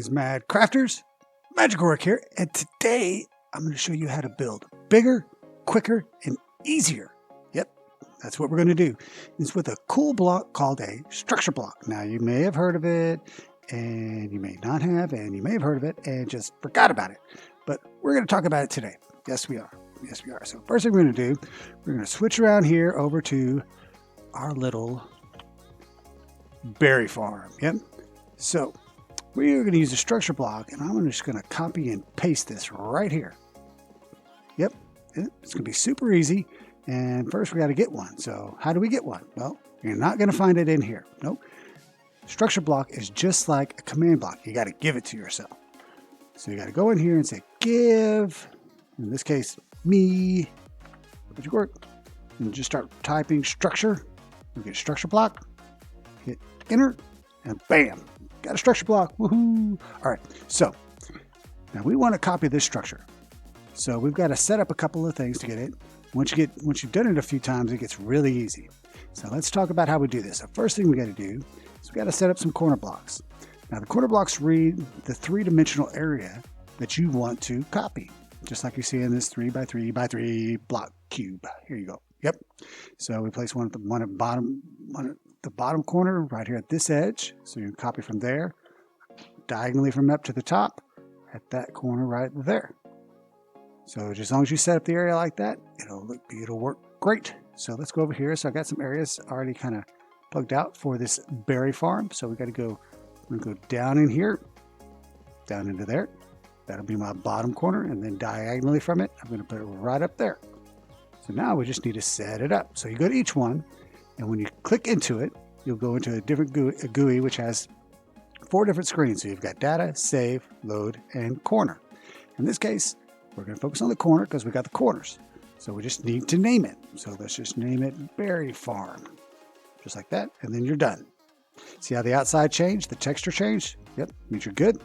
Greetings, Mad Crafters. Madragoric here, and today I'm going to show you how to build bigger, quicker, and easier. Yep, that's what we're going to do. It's with a cool block called a structure block. Now, you may have heard of it, and you may not have, and you may have heard of it and just forgot about it. But we're going to talk about it today. Yes, we are. Yes, we are. So first thing we're going to do, we're going to switch around here over to our little berry farm. Yep. So we're going to use a structure block, and I'm just going to copy and paste this right here. Yep, it's going to be super easy. And first we got to get one. So how do we get one? Well, you're not going to find it in here. Nope. Structure block is just like a command block. You got to give it to yourself. So you got to go in here and say give, in this case, me, Madragoric, and just start typing structure. You get structure block, hit enter, and bam, got a structure block. Woohoo! All right, so now we want to copy this structure. So we've got to set up a couple of things to get it. Once you've done it a few times, it gets really easy. So let's talk about how we do this. The first thing we got to do is we got to set up some corner blocks. Now the corner blocks read the three-dimensional area that you want to copy, just like you see in this 3x3x3 block cube. Here you go. Yep. So we place one at the bottom corner right here at this edge. So you copy from there, diagonally from up to the top at that corner right there. So just as long as you set up the area like that, it'll work great. So let's go over here. So I got some areas already kind of plugged out for this berry farm. So we're going to go down in here, down into there. That'll be my bottom corner, and then diagonally from it, I'm going to put it right up there. So now we just need to set it up. So you go to each one, and when you click into it, you'll go into a different GUI, which has 4 different screens. So you've got data, save, load, and corner. In this case, we're going to focus on the corner because we got the corners. So we just need to name it. So let's just name it Berry Farm, just like that, and then you're done. See how the outside changed, the texture changed? Yep, means you're good.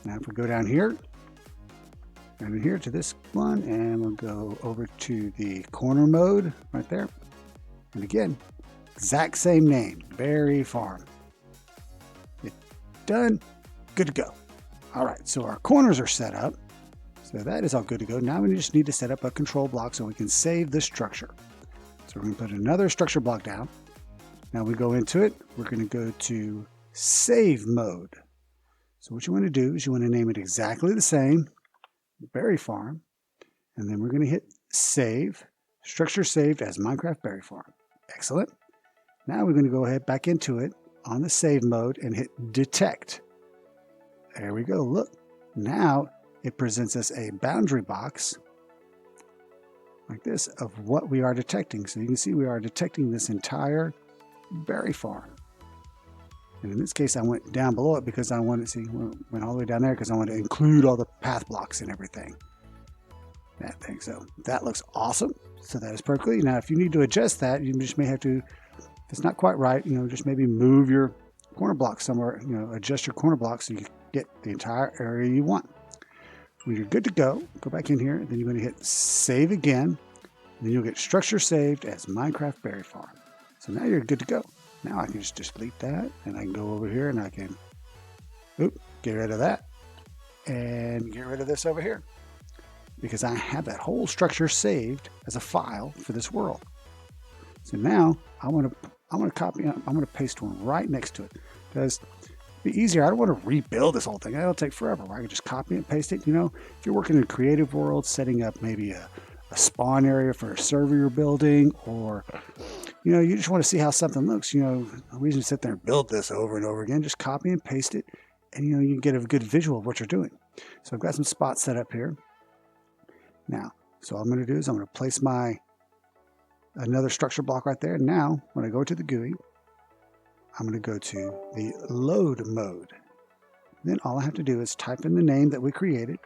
Now if we go down here, and in here to this one, and we'll go over to the corner mode right there. And again, exact same name, Berry Farm. Done, good to go. All right, so our corners are set up. So that is all good to go. Now we just need to set up a control block so we can save the structure. So we're going to put another structure block down. Now we go into it, we're going to go to save mode. So what you want to do is you want to name it exactly the same, Berry Farm, and then we're going to hit save, structure saved as Minecraft Berry Farm. Excellent. Now we're going to go ahead back into it on the save mode and hit detect. There we go. Look, now it presents us a boundary box like this of what we are detecting. So you can see we are detecting this entire berry farm. And in this case, I went down below it because I wanted to see, went all the way down there because I want to include all the path blocks and everything. That thing. So that looks awesome. So that is perfectly. Now, if you need to adjust that, you just may have to, if it's not quite right, just maybe move your corner block somewhere, adjust your corner block so you get the entire area you want. When you're good to go back in here, then you're going to hit save again, and then you'll get structure saved as Minecraft Berry Farm. So now you're good to go. Now I can just delete that, and I can go over here and I can get rid of that and get rid of this over here because I have that whole structure saved as a file for this world. So now I want to copy, I'm going to paste one right next to it because it'd be easier. I don't want to rebuild this whole thing. That'll take forever. I can just copy and paste it. If you're working in a creative world, setting up maybe a spawn area for a server you're building, or you just want to see how something looks. No reason to sit there and build this over and over again. Just copy and paste it, and you can get a good visual of what you're doing. So I've got some spots set up here. Now, so all I'm going to do is I'm going to place another structure block right there. Now, when I go to the GUI, I'm going to go to the load mode. Then all I have to do is type in the name that we created,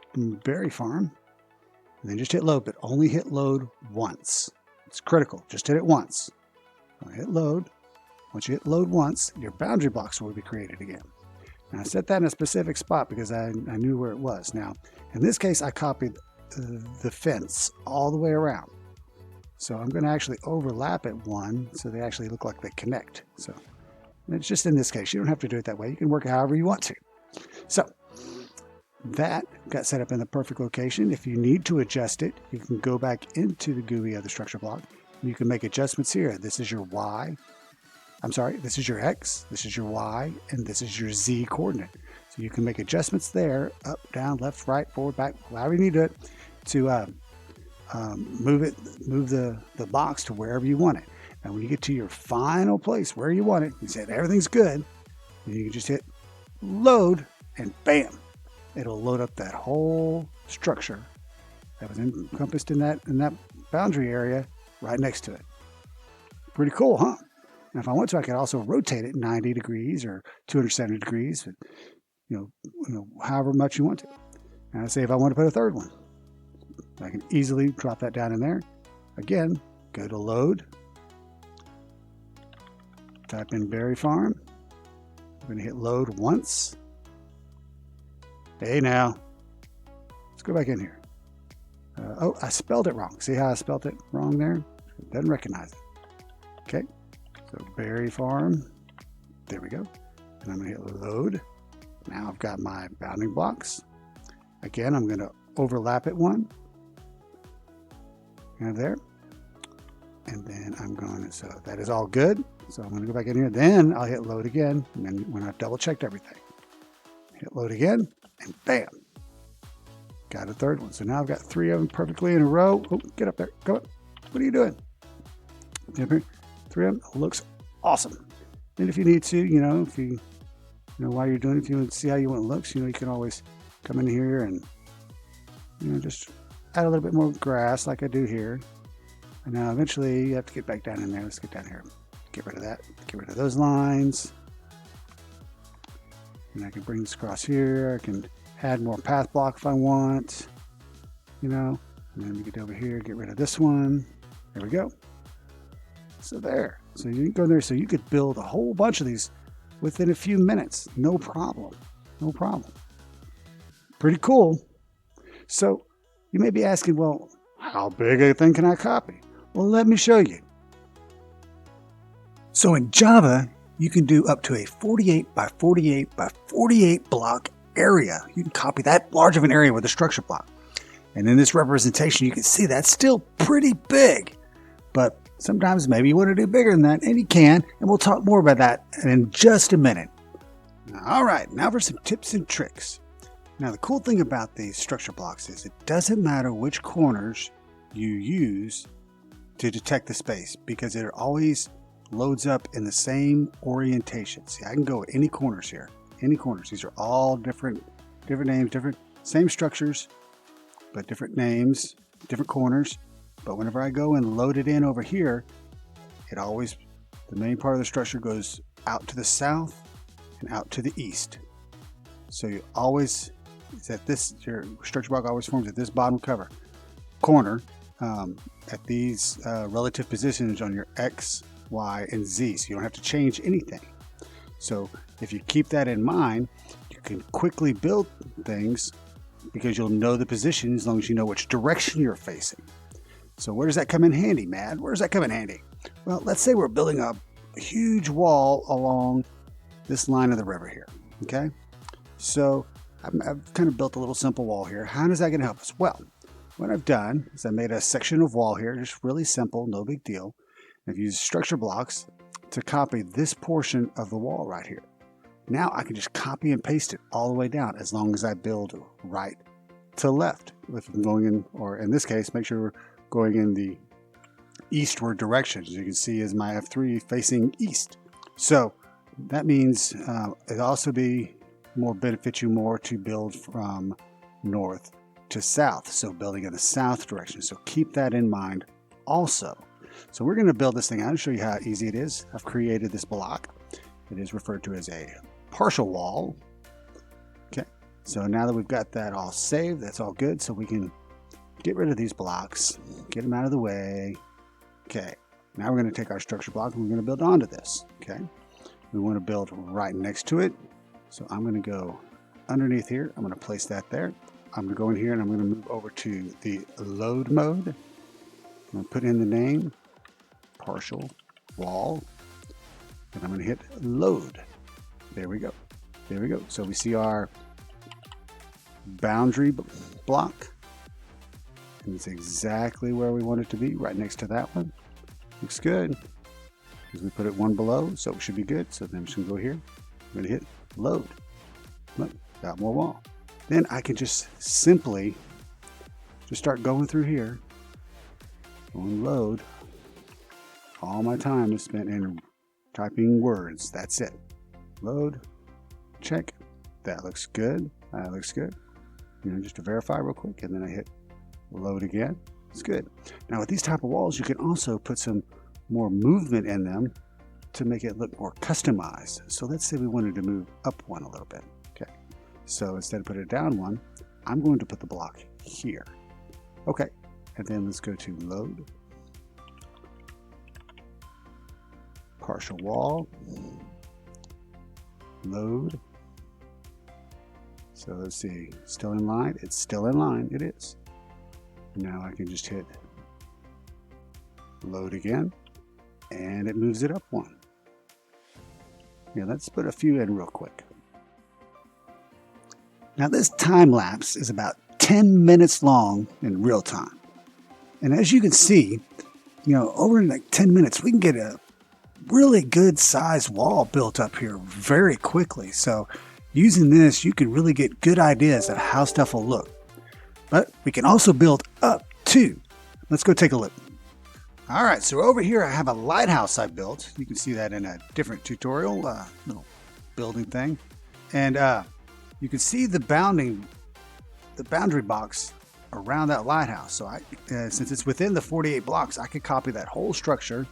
Berry Farm, and then just hit load, but only hit load once. It's critical. Just hit it once. Hit load. Once you hit load once, your boundary blocks will be created again. Now I set that in a specific spot because I knew where it was. Now, in this case, I copied the fence all the way around. So I'm going to actually overlap it one so they actually look like they connect. So it's just in this case. You don't have to do it that way. You can work it however you want to. So that got set up in the perfect location. If you need to adjust it, you can go back into the GUI of the structure block. You can make adjustments here. This is your Y. I'm sorry, this is your X, this is your Y, and this is your Z coordinate. So you can make adjustments there, up, down, left, right, forward, back, however you need to move the box to wherever you want it. And when you get to your final place where you want it, you say everything's good, and you can just hit load, and bam, it'll load up that whole structure that was encompassed in that boundary area right next to it. Pretty cool, huh? Now, if I want to, I could also rotate it 90 degrees or 270 degrees, you know, however much you want to. And I say if I want to put a third one, I can easily drop that down in there. Again, go to load, type in berry farm. I'm going to hit load once. Hey, now, let's go back in here. Oh, I spelled it wrong. See how I spelled it wrong there? It doesn't recognize it. Okay. So berry farm, there we go. And I'm going to hit load. Now I've got my bounding blocks. Again, I'm going to overlap it one. And there. And then I'm going to, so that is all good. So I'm going to go back in here. Then I'll hit load again. And then when I've double checked everything, hit load again and bam. Got a third one. So now I've got 3 of them perfectly in a row. Oh, get up there. Go up. What are you doing? Get up here. 3 of them. Looks awesome. And if you need to, if you while you're doing it, if you want to see how you want it looks, you can always come in here and, just add a little bit more grass like I do here. And now eventually you have to get back down in there. Let's get down here. Get rid of that. Get rid of those lines. And I can bring this across here. I can add more path block if I want, and then we get over here, get rid of this one. There we go. So there. So you can go there. So you could build a whole bunch of these within a few minutes. No problem. No problem. Pretty cool. So you may be asking, well, how big a thing can I copy? Well, let me show you. So in Java, you can do up to a 48 by 48 by 48 block area. You can copy that large of an area with a structure block. And in this representation, you can see that's still pretty big. But sometimes maybe you want to do bigger than that, and you can. And we'll talk more about that in just a minute. All right, now for some tips and tricks. Now, the cool thing about these structure blocks is it doesn't matter which corners you use to detect the space, because it always loads up in the same orientation. See, I can go at any corners here. Any corners. These are all different names, same structures, but different names, different corners. But whenever I go and load it in over here, the main part of the structure goes out to the south and out to the east. So your structure block always forms at this bottom corner at these relative positions on your X, Y, and Z. So you don't have to change anything. So if you keep that in mind, you can quickly build things because you'll know the position as long as you know which direction you're facing. So where does that come in handy, Mad? Where does that come in handy? Well, let's say we're building a huge wall along this line of the river here, okay? So I've kind of built a little simple wall here. How is that going to help us? Well, what I've done is I made a section of wall here, just really simple, no big deal. I've used structure blocks to copy this portion of the wall right here. Now I can just copy and paste it all the way down as long as I build right to left. If I'm going in, or in this case, make sure we're going in the eastward direction. As you can see, is my F3 facing east. So that means it also benefits you more to build from north to south. So building in the south direction. So keep that in mind also. So we're going to build this thing out and show you how easy it is. I've created this block. It is referred to as a partial wall. Okay, so now that we've got that all saved, that's all good. So we can get rid of these blocks, get them out of the way. Okay, now we're going to take our structure block and we're going to build onto this. Okay, we want to build right next to it. So I'm going to go underneath here. I'm going to place that there. I'm going to go in here and I'm going to move over to the load mode. I'm going to put in the name, partial wall, and I'm going to hit load. There we go. There we go. So we see our boundary block. And it's exactly where we want it to be, right next to that one. Looks good. Because we put it one below, so it should be good. So then I'm just going to go here. I'm going to hit load. Look, got more wall. Then I can just simply just start going through here. On load. All my time is spent in typing words. That's it. Load. Check. That looks good. That looks good. You know, just to verify real quick, and then I hit load again. It's good. Now with these type of walls, you can also put some more movement in them to make it look more customized. So let's say we wanted to move up one a little bit. Okay. So instead of putting it down one, I'm going to put the block here. Okay. And then let's go to load. Partial wall. Load. So let's see. Still in line? It's still in line. It is. Now I can just hit load again, and it moves it up one. Yeah, let's put a few in real quick. Now this time lapse is about 10 minutes long in real time. And as you can see, you know, over in like 10 minutes, we can get a really good sized wall built up here very quickly. So using this, you can really get good ideas of how stuff will look. But we can also build up too. Let's go take a look. All right, so over here I have a lighthouse I built. You can see that in a different tutorial, little building thing. And you can see the boundary box around that lighthouse. So since it's within the 48 blocks, I could copy that whole structure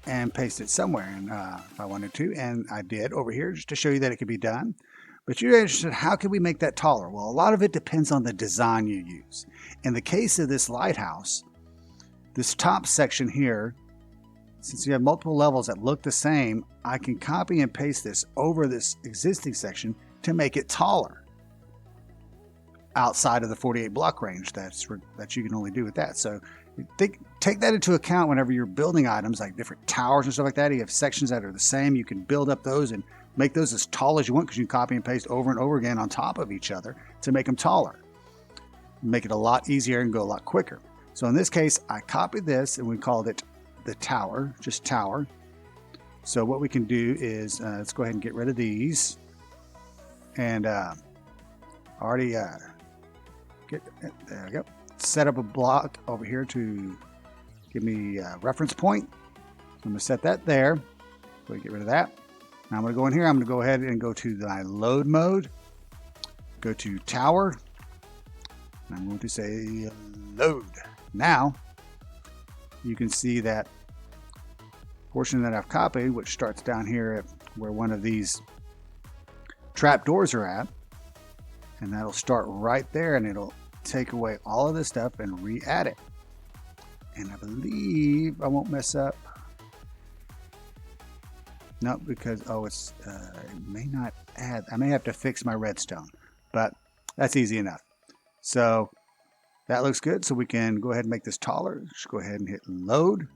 and paste it somewhere and, if I wanted to. And I did over here just to show you that it could be done. But you're interested, how can we make that taller? Well, a lot of it depends on the design you use. In the case of this lighthouse, this top section here, since you have multiple levels that look the same, I can copy and paste this over this existing section to make it taller outside of the 48 block range that you can only do with that. So take that into account whenever you're building items like different towers and stuff like that. You have sections that are the same. You can build up those and make those as tall as you want because you can copy and paste over and over again on top of each other to make them taller. Make it a lot easier and go a lot quicker. So in this case, I copied this and we called it the tower, just tower. So what we can do is, let's go ahead and get rid of these. And already there we go. Set up a block over here to give me a reference point. So I'm going to set that there. Go ahead and get rid of that. Now I'm going to go in here. I'm going to go ahead and go to my load mode. Go to tower. And I'm going to say load. Now you can see that portion that I've copied, which starts down here at where one of these trap doors are at. And that'll start right there and it'll take away all of this stuff and re-add it. And I believe I won't mess up. No, because, it may not add. I may have to fix my redstone, but that's easy enough. So that looks good. So we can go ahead and make this taller. Just go ahead and hit load.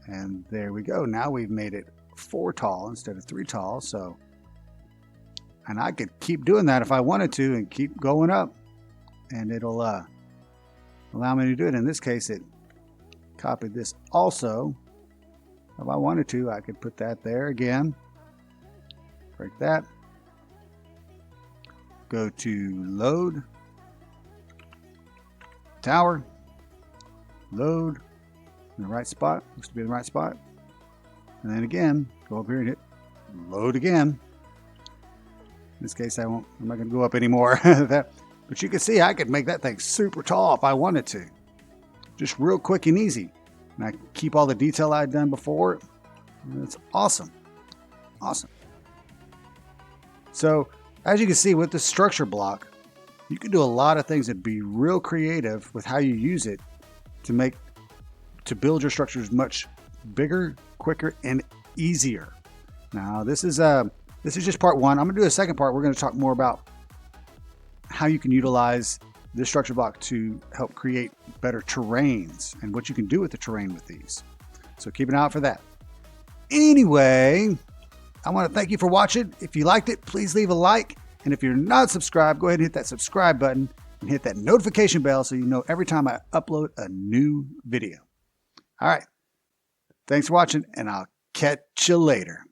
And there we go. Now we've made it 4 tall instead of 3 tall. So, and I could keep doing that if I wanted to and keep going up. And it'll allow me to do it. In this case, it copied this also. If I wanted to, I could put that there again. Break that. Go to load. Tower. Load. In the right spot. Looks to be in the right spot. And then again, go up here and hit load again. In this case, I'm not going to go up anymore. But you can see I could make that thing super tall if I wanted to. Just real quick and easy. And I keep all the detail I'd done before. It's awesome. Awesome. So, as you can see with the structure block, you can do a lot of things and be real creative with how you use it to build your structures much bigger, quicker, and easier. Now, this is just part 1. I'm going to do a second part. We're going to talk more about how you can utilize this structure block to help create better terrains and what you can do with the terrain with these. So keep an eye out for that. Anyway, I want to thank you for watching. If you liked it, please leave a like. And if you're not subscribed, go ahead and hit that subscribe button and hit that notification bell so you know every time I upload a new video. All right. Thanks for watching, and I'll catch you later.